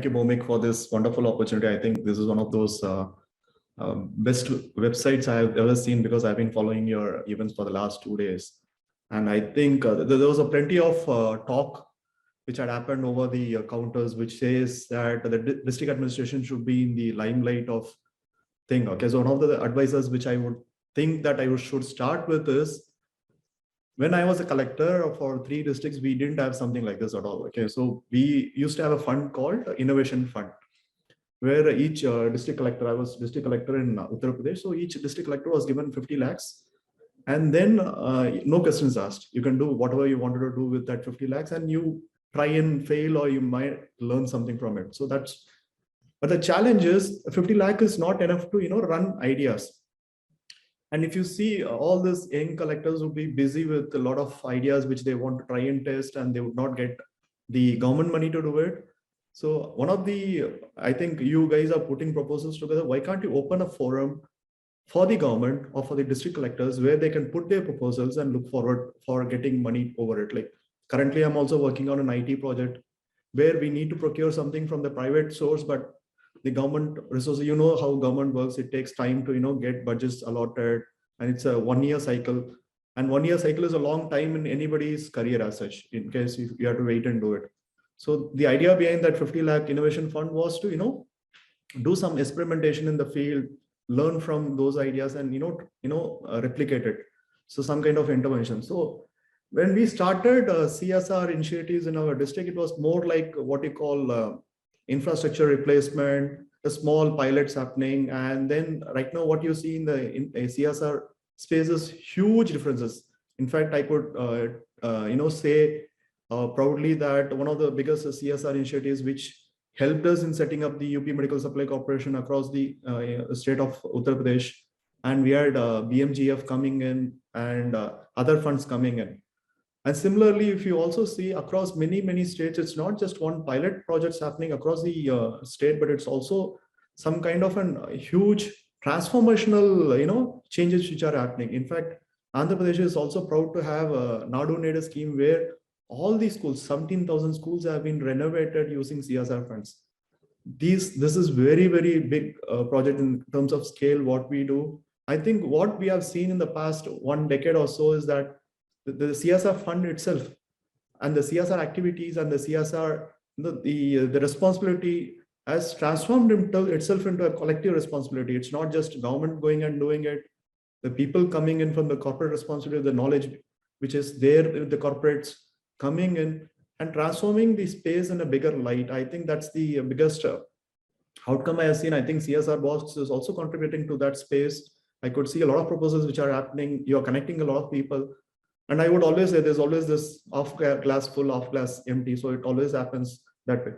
you, Momik, for this wonderful opportunity. I think this is one of those best websites I have ever seen because I've been following your events for the last 2 days. And I think there was a plenty of talk which had happened over the counters, which says that the district administration should be in the limelight of thing. Okay, so one of the advisors which I would think that I should start with is, when I was a collector for 3 districts, we didn't have something like this at all. Okay, so we used to have a fund called Innovation Fund, where each district collector, I was district collector in Uttar Pradesh, so each district collector was given 50 lakhs. And then no questions asked. You can do whatever you wanted to do with that 50 lakhs, and you try and fail, or you might learn something from it. So that's, but the challenge is 50 lakh is not enough to, run ideas. And if you see, all these young collectors would be busy with a lot of ideas which they want to try and test, and they would not get the government money to do it. So one of the, I think you guys are putting proposals together. Why can't you open a forum for the government or for the district collectors where they can put their proposals and look forward for getting money over it? Like currently, I'm also working on an IT project where we need to procure something from the private source, but the government resources, how government works, it takes time to, get budgets allotted, and it's a 1-year cycle. And 1-year cycle is a long time in anybody's career as such, in case you have to wait and do it. So the idea behind that 50 lakh innovation fund was to, do some experimentation in the field, learn from those ideas, and, replicate it. So some kind of intervention. So when we started CSR initiatives in our district, it was more like what you call infrastructure replacement, the small pilots happening. And then right now, what you see in a CSR space is huge differences. In fact, I could, say proudly that one of the biggest CSR initiatives which helped us in setting up the UP Medical Supply Corporation across the state of Uttar Pradesh. And we had BMGF coming in and other funds coming in. And similarly, if you also see across many states, it's not just one pilot projects happening across the state, but it's also some kind of a huge transformational, changes which are happening. In fact, Andhra Pradesh is also proud to have a Nadu Neda scheme where all these schools, 17,000 schools, have been renovated using CSR funds. This is very big project in terms of scale. What we do, I think, what we have seen in the past 1 decade or so is that the CSR fund itself and the CSR activities and the CSR, the responsibility has transformed itself into a collective responsibility. It's not just government going and doing it. The people coming in from the corporate responsibility, the knowledge which is there with the corporates coming in and transforming the space in a bigger light. I think that's the biggest outcome I have seen. I think CSRBOX is also contributing to that space. I could see a lot of proposals which are happening. You're connecting a lot of people. And I would always say there's always this off glass full, off glass empty. So it always happens that way.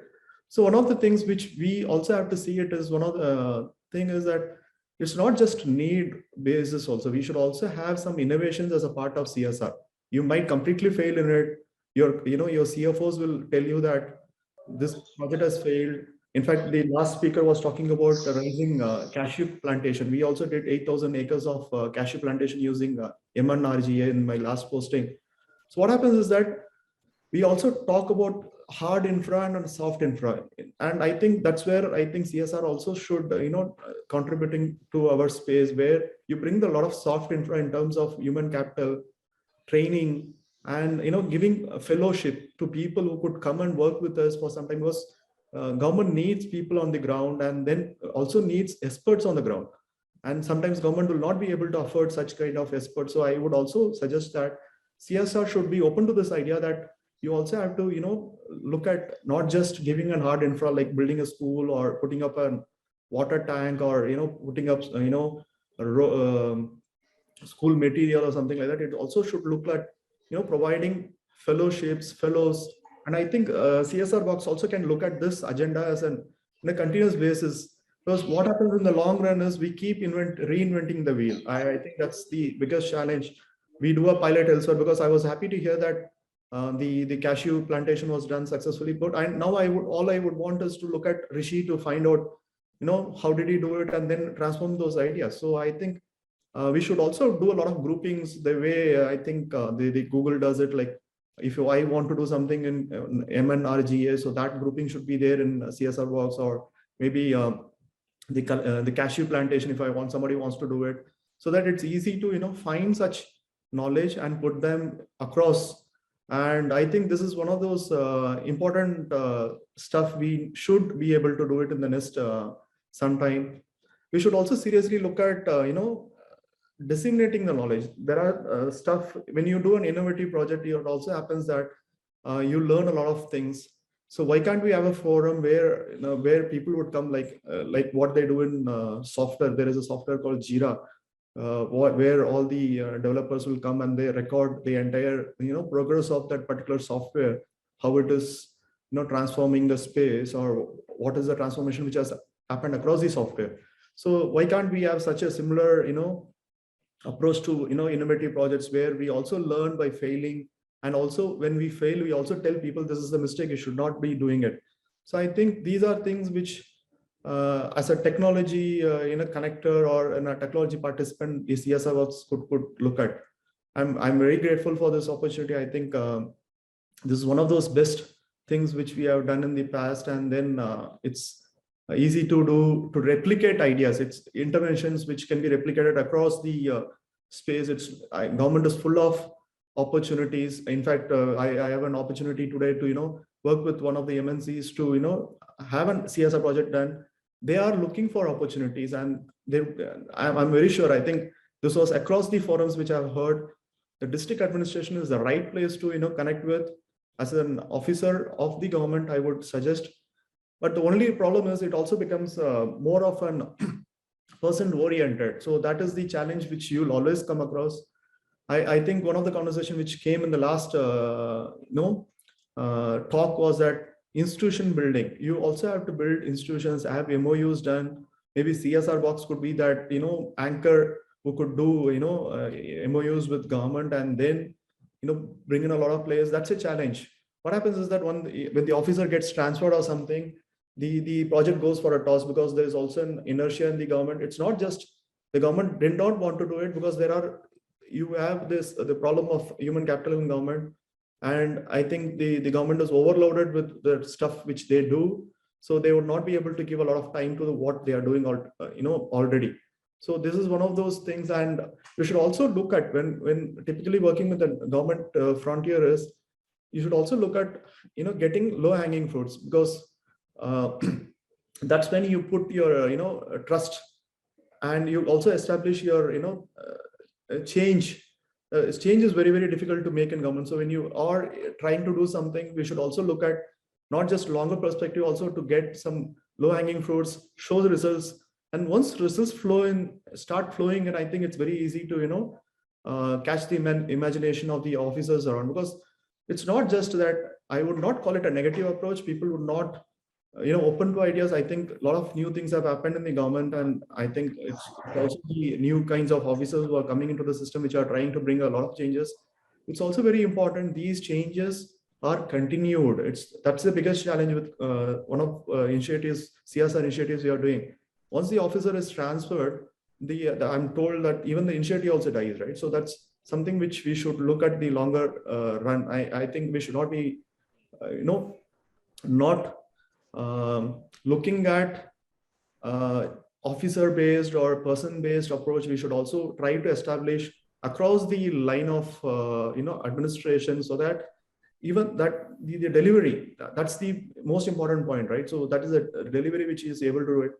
So one of the things which we also have to see it is, one of the thing is that it's not just need basis also. We should also have some innovations as a part of CSR. You might completely fail in it. Your CFOs will tell you that this project has failed. In fact, the last speaker was talking about raising cashew plantation. We also did 8,000 acres of cashew plantation using MNRGA in my last posting. So what happens is that we also talk about hard infra and soft infra. And I think that's where I think CSR also should, contributing to our space, where you bring a lot of soft infra in terms of human capital, training, and, giving a fellowship to people who could come and work with us for some time. Because government needs people on the ground, and then also needs experts on the ground. And sometimes government will not be able to afford such kind of experts. So I would also suggest that CSR should be open to this idea that you also have to, look at not just giving a hard infra like building a school or putting up a water tank or, putting up, school material or something like that. It also should look like, providing fellowships, fellows. And I think CSRBOX also can look at this agenda as in a continuous basis. Because what happens in the long run is we keep reinventing the wheel. I think that's the biggest challenge. We do a pilot elsewhere, because I was happy to hear that the cashew plantation was done successfully. But now all I would want is to look at Rishi to find out, how did he do it, and then transform those ideas. So I think we should also do a lot of groupings the way I think the Google does it. Like if I want to do something in MNRGA, so that grouping should be there in CSRBOX, or maybe the cashew plantation if I want, somebody wants to do it, so that it's easy to find such knowledge and put them across. And I think this is one of those important stuff we should be able to do it in the next sometime. We should also seriously look at disseminating the knowledge. There are stuff when you do an innovative project, it also happens that you learn a lot of things. So why can't we have a forum where where people would come, like what they do in software? There is a software called Jira, where all the developers will come and they record the entire progress of that particular software, how it is transforming the space, or what is the transformation which has happened across the software. So why can't we have such a similar approach to innovative projects, where we also learn by failing, and also when we fail we also tell people this is the mistake, you should not be doing it. So I think these are things which as a technology connector or in a technology participant, the CSRBOX could look at. I'm very grateful for this opportunity. I think this is one of those best things which we have done in the past, and then it's easy to do, to replicate ideas. It's interventions which can be replicated across the space. Government is full of opportunities. In fact, I have an opportunity today to work with one of the MNCs to have a CSR project done. They are looking for opportunities, and I'm very sure, I think this was across the forums which I've heard, the district administration is the right place to connect with. As an officer of the government, I would suggest. But the only problem is it also becomes more of an person oriented. So that is the challenge which you'll always come across. I think one of the conversation which came in the last talk was that institution building. You also have to build institutions, have MOUs done. Maybe CSRBOX could be that anchor who could do MOUs with government, and then bring in a lot of players. That's a challenge. What happens is that when the officer gets transferred or something, the project goes for a toss, because there is also an inertia in the government. It's not just the government did not want to do it, because you have the problem of human capital in government. And I think the government is overloaded with the stuff which they do, so they would not be able to give a lot of time to what they are doing already. So this is one of those things. And you should also look at, when typically working with the government frontier, is you should also look at getting low hanging fruits, because that's when you put your trust, and you also establish your change. Change is very, very difficult to make in government. So when you are trying to do something, we should also look at not just longer perspective, also to get some low hanging fruits, show the results. And once results start flowing, and I think it's very easy to catch the imagination of the officers around. Because it's not just that, I would not call it a negative approach. People would not open to ideas. I think a lot of new things have happened in the government, and I think it's also the new kinds of officers who are coming into the system, which are trying to bring a lot of changes. It's also very important these changes are continued. That's the biggest challenge with one of initiatives, CSR initiatives we are doing. Once the officer is transferred, I'm told that even the initiative also dies, right? So that's something which we should look at the longer run. I think we should not be not looking at officer-based or person-based approach. We should also try to establish across the line of administration, so that even that the delivery, that's the most important point, right? So that is a delivery which is able to do it.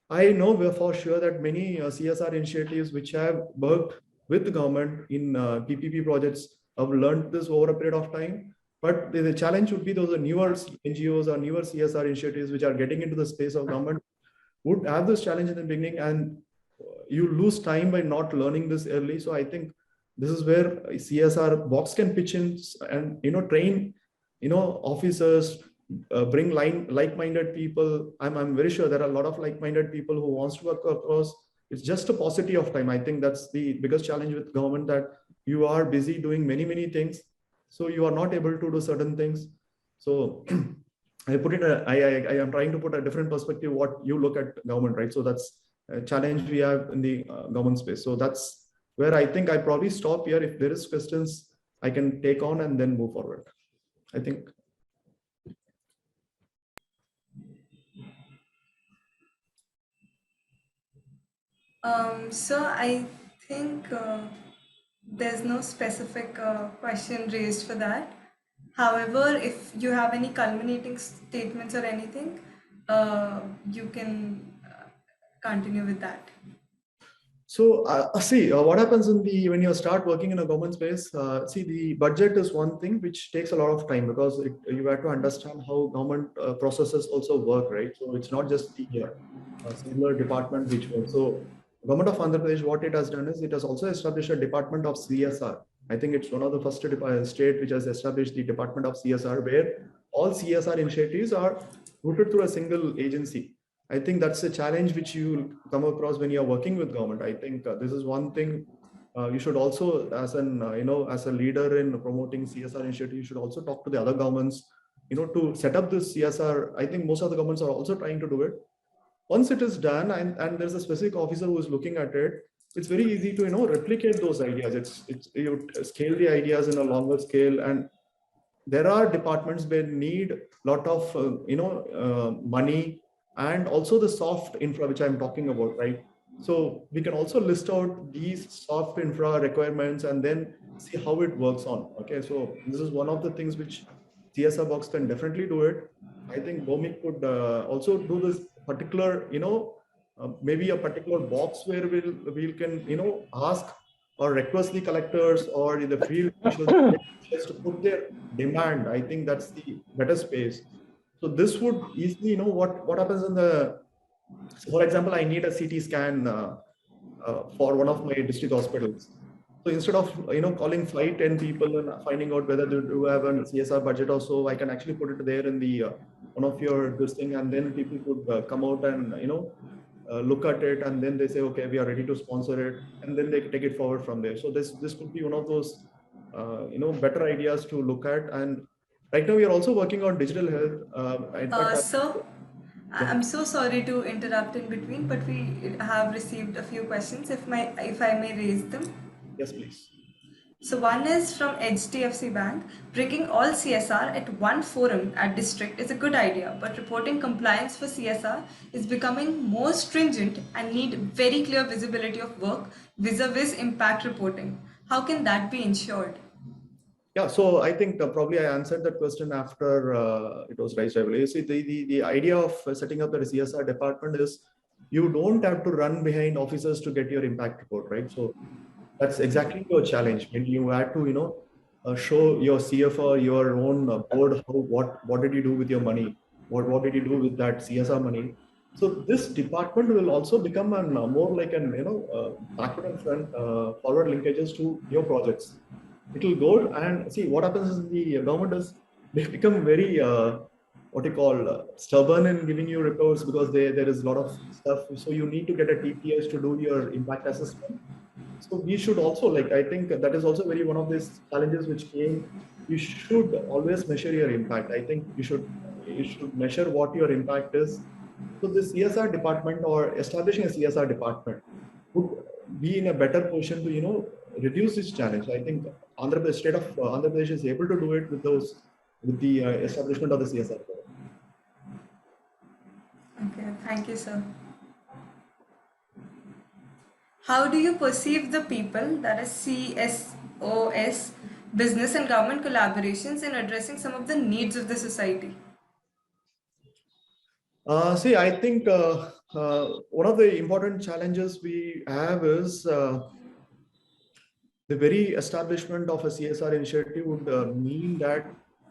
I know for sure that many CSR initiatives which have worked with the government in PPP projects have learned this over a period of time. But the challenge would be those newer NGOs or newer CSR initiatives which are getting into the space of government would have this challenge in the beginning, and you lose time by not learning this early. So I think this is where CSRBOX can pitch in and train officers, bring like-minded people. I'm very sure there are a lot of like-minded people who wants to work across. It's just a paucity of time. I think that's the biggest challenge with government, that you are busy doing many things, so you are not able to do certain things. So I am trying to put a different perspective what you look at government, right? So that's a challenge we have in the government space. So that's where I think I probably stop here. If there is questions, I can take on and then move forward. I think. So I think there's no specific question raised for that. However, if you have any culminating statements or anything, you can continue with that. So see what happens in the when you start working in a government space. See, the budget is one thing which takes a lot of time because you have to understand how government processes also work, right? So it's not just the singular department which works. So government of Andhra Pradesh, what it has done is it has also established a department of CSR. I think it's one of the first state which has established the department of CSR, where all CSR initiatives are routed through a single agency. I think that's a challenge which you come across when you're working with government. I think this is one thing you should also, as an as a leader in promoting CSR initiative, you should also talk to the other governments, to set up this CSR. I think most of the governments are also trying to do it. Once it is done, and there's a specific officer who is looking at it, it's very easy to replicate those ideas. It's you scale the ideas in a longer scale, and there are departments where need a lot of money, and also the soft infra which I'm talking about, right? So we can also list out these soft infra requirements and then see how it works on. Okay, so this is one of the things which CSRBOX can definitely do it. I think BOMI could also do this particular, maybe a particular box where we can ask or request the collectors or the field officials just to put their demand. I think that's the better space. So this would easily, what happens in the, so for example, I need a CT scan for one of my district hospitals. So instead of calling 5, 10 people and finding out whether they do have a CSR budget or so, I can actually put it there in the one of your this thing, and then people could come out and look at it, and then they say, okay, we are ready to sponsor it, and then they take it forward from there. So this could be one of those better ideas to look at. And right now we are also working on digital health. In fact, So, yeah, I'm so sorry to interrupt in between, but we have received a few questions. If I may raise them. yes, please. So one is from HDFC Bank. Bringing all CSR at one forum at district is a good idea, but reporting compliance for CSR is becoming more stringent and need very clear visibility of work vis-a-vis impact reporting. How can that be ensured? Yeah, so I think probably I answered that question after it was raised. I believe. You see, the idea of setting up the CSR department is you don't have to run behind officers to get your impact report, right? So that's exactly your challenge when you had to, show your CFO, your own board, what did you do with your money? What did you do with that CSR money? So this department will also become an more like an backward and front forward linkages to your projects. It will go and see what happens is the government is they become very what you call stubborn in giving you reports because there is a lot of stuff. So you need to get a TPS to do your impact assessment. So we should also, like, I think that is also very one of these challenges which came. You should always measure your impact. I think you should measure what your impact is. So the CSR department or establishing a CSR department would be in a better position to reduce this challenge. I think the state of Andhra Pradesh is able to do it with the establishment of the CSR. Okay, thank you, sir. How do you perceive the people, that is CSOS, business and government collaborations in addressing some of the needs of the society? See, I think one of the important challenges we have is the very establishment of a CSR initiative would mean that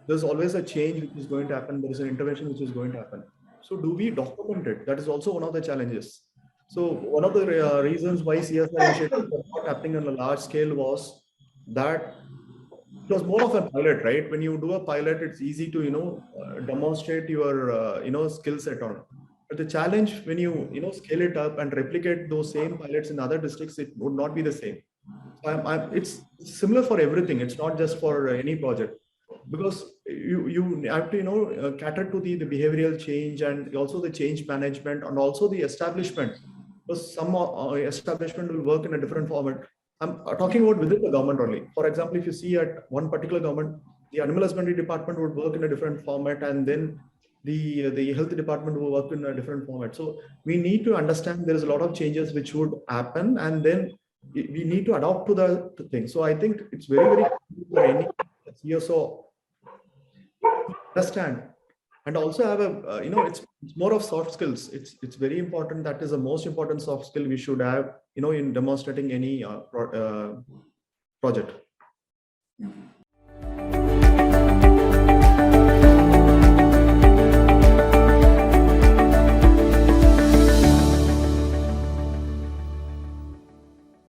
there's always a change which is going to happen. There is an intervention which is going to happen. So, do we document it? That is also one of the challenges. So, one of the reasons why CSR initiatives were not happening on a large scale was that it was more of a pilot, right? When you do a pilot, it's easy to demonstrate your skill set on. But the challenge when you scale it up and replicate those same pilots in other districts, it would not be the same. So it's similar for everything. It's not just for any project because you have to cater to the behavioral change and also the change management and also the establishment. Because some establishment will work in a different format. I'm talking about within the government only. For example, if you see at one particular government, the animal husbandry department would work in a different format, and then the health department will work in a different format. So we need to understand there is a lot of changes which would happen, and then we need to adopt to the thing. So I think it's very, very important for any CSO to understand and also have a it's more of soft skills. It's very important. That is the most important soft skill we should have in demonstrating any project.